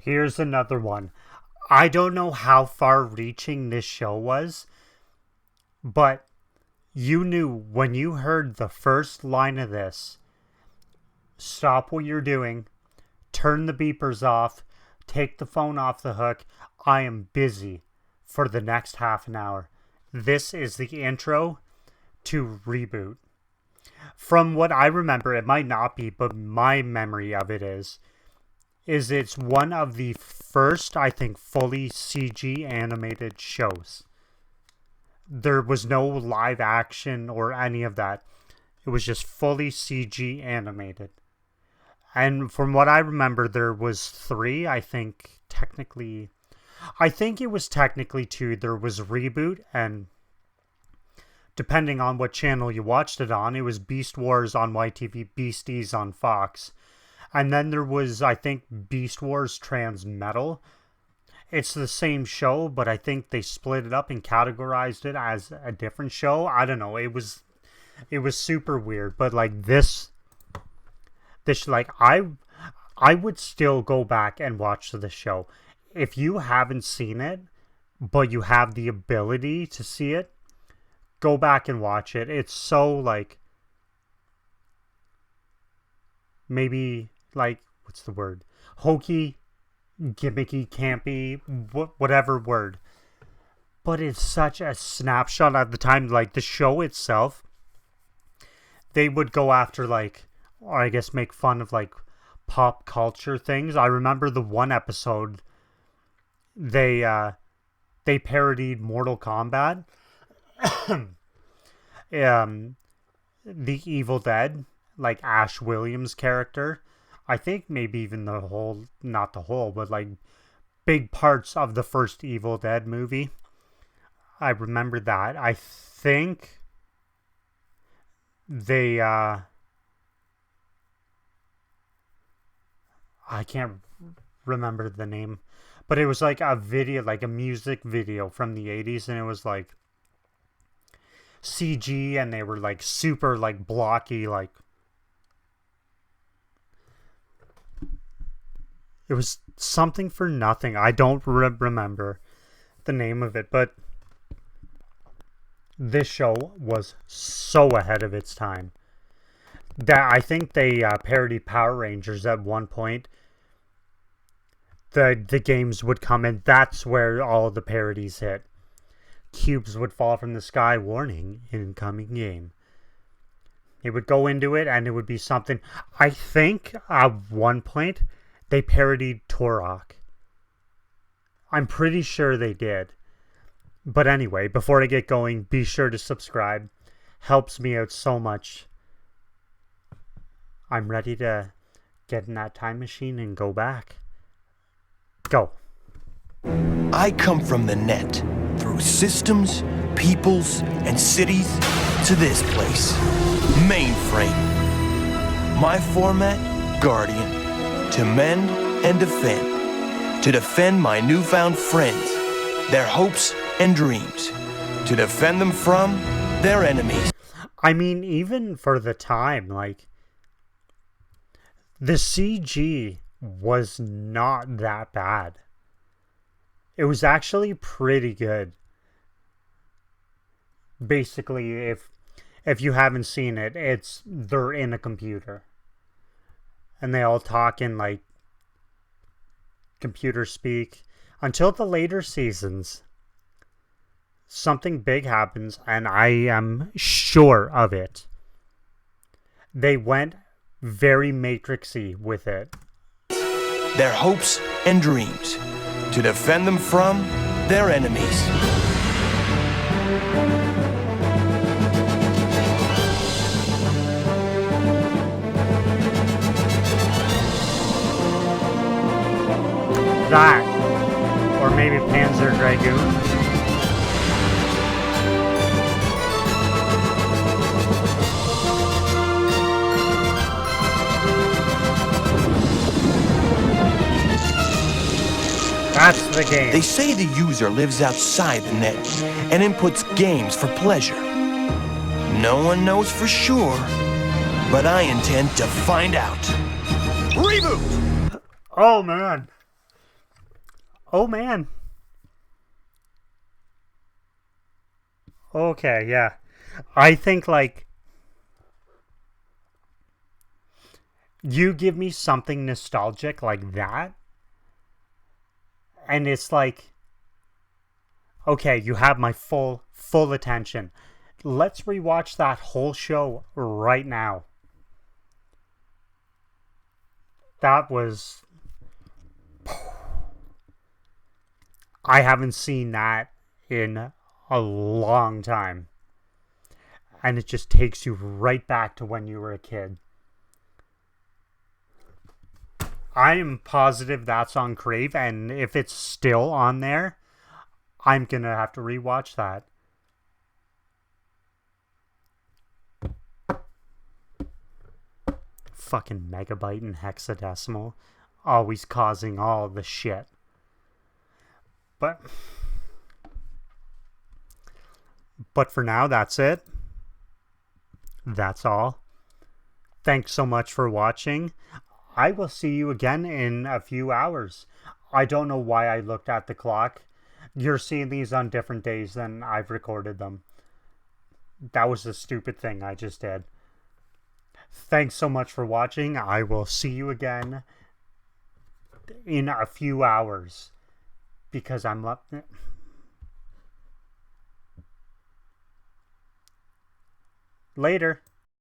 Here's another one. I don't know how far reaching this show was, but you knew when you heard the first line of this, stop what you're doing, turn the beepers off, take the phone off the hook. I am busy for the next half an hour. This is the intro to ReBoot. From what I remember, it might not be, but my memory of it is it's one of the first, I think, fully CG animated shows. There was no live action or any of that. It was just fully CG animated. And from what I remember, there was three, I think it was technically two. There was ReBoot, and depending on what channel you watched it on, it was Beast Wars on YTV, Beasties on Fox. And then there was, I think, Beast Wars Transmetal. It's the same show, but I think they split it up and categorized it as a different show. I don't know. It was super weird. But like this like I would still go back and watch the show. If you haven't seen it, but you have the ability to see it, go back and watch it. It's so like, maybe like, what's the word? Hokey, gimmicky, campy, whatever word. But it's such a snapshot at the time. Like the show itself, they would go after like, or I guess make fun of like pop culture things. I remember the one episode they parodied Mortal Kombat. The Evil Dead, like Ash Williams' character. I think maybe even not the whole, but like big parts of the first Evil Dead movie. I remember that. I think they, I can't remember the name, but it was like a video, like a music video from the 80s, and it was like CG, and they were like super like blocky, like it was something for nothing. I don't remember the name of it, but this show was so ahead of its time that I think they parodied Power Rangers at one point. The games would come, and that's where all the parodies hit. Cubes would fall from the sky, warning, incoming game. It would go into it, and it would be something. I think at one point they parodied Turok. I'm pretty sure they did. But anyway, before I get going, be sure to subscribe. Helps me out so much. I'm ready to get in that time machine and go back. Go. I come from the net, through systems, peoples, and cities, to this place, mainframe. My format, Guardian. To mend and defend. To defend my newfound friends, their hopes and dreams. To defend them from their enemies. I mean, even for the time, like, the CG was not that bad. It was actually pretty good. Basically, if you haven't seen it, they're in a computer. And they all talk in like computer speak. Until the later seasons, something big happens, and I am sure of it. They went very Matrixy with it. Their hopes and dreams. To defend them from their enemies. That, or maybe Panzer Dragoon. That's the game. They say the user lives outside the net and inputs games for pleasure. No one knows for sure, but I intend to find out. ReBoot! Oh man. Oh, man. Okay, yeah. I think, like, you give me something nostalgic like that, and it's like, okay, you have my full attention. Let's rewatch that whole show right now. That was, I haven't seen that in a long time. And it just takes you right back to when you were a kid. I am positive that's on Crave, and if it's still on there, I'm gonna have to rewatch that. Fucking megabyte and hexadecimal. Always causing all the shit. But for now, that's it. That's all. Thanks so much for watching. I will see you again in a few hours. I don't know why I looked at the clock. You're seeing these on different days than I've recorded them. That was a stupid thing I just did. Thanks so much for watching. I will see you again in a few hours. Because I'm up. Later.